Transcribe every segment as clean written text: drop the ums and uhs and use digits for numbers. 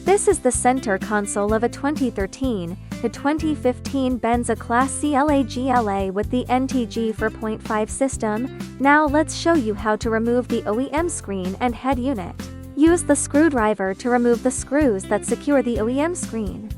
This is the center console of a 2013 to 2015 Benz A-Class CLA GLA with the NTG4.5 system. Now let's show you how to remove the OEM screen and head unit. Use the screwdriver to remove the screws that secure the OEM screen.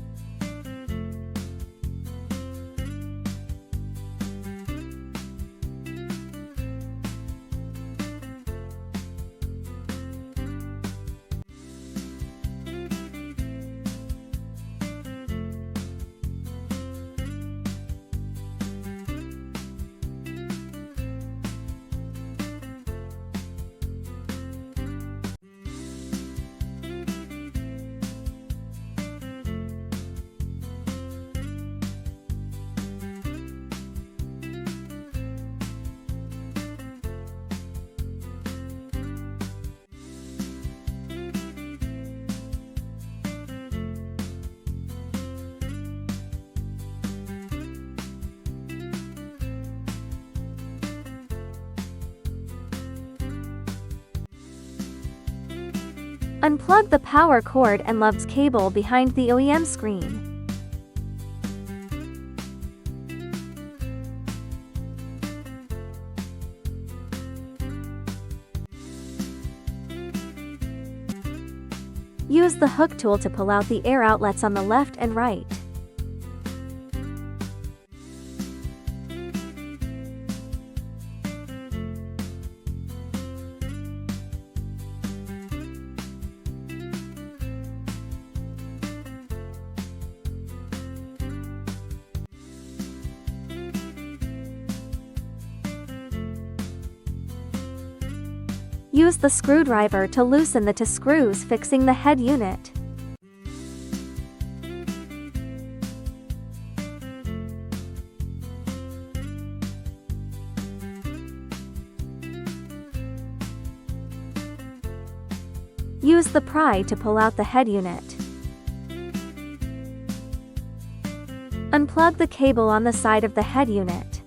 Unplug the power cord and LUVs cable behind the OEM screen. Use the hook tool to pull out the air outlets on the left and right. Use the screwdriver to loosen the two screws fixing the head unit. Use the pry to pull out the head unit. Unplug the cable on the side of the head unit.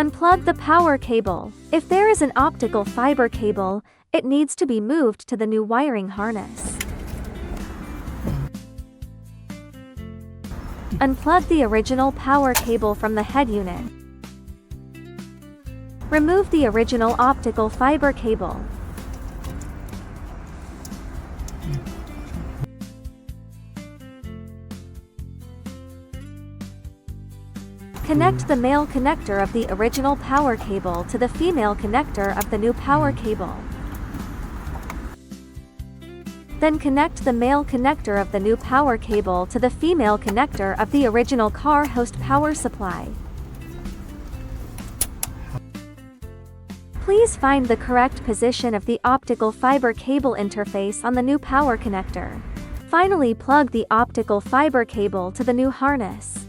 Unplug the power cable. If there is an optical fiber cable, it needs to be moved to the new wiring harness. Unplug the original power cable from the head unit. Remove the original optical fiber cable. Connect the male connector of the original power cable to the female connector of the new power cable. Then connect the male connector of the new power cable to the female connector of the original car host power supply. Please find the correct position of the optical fiber cable interface on the new power connector. Finally, plug the optical fiber cable to the new harness.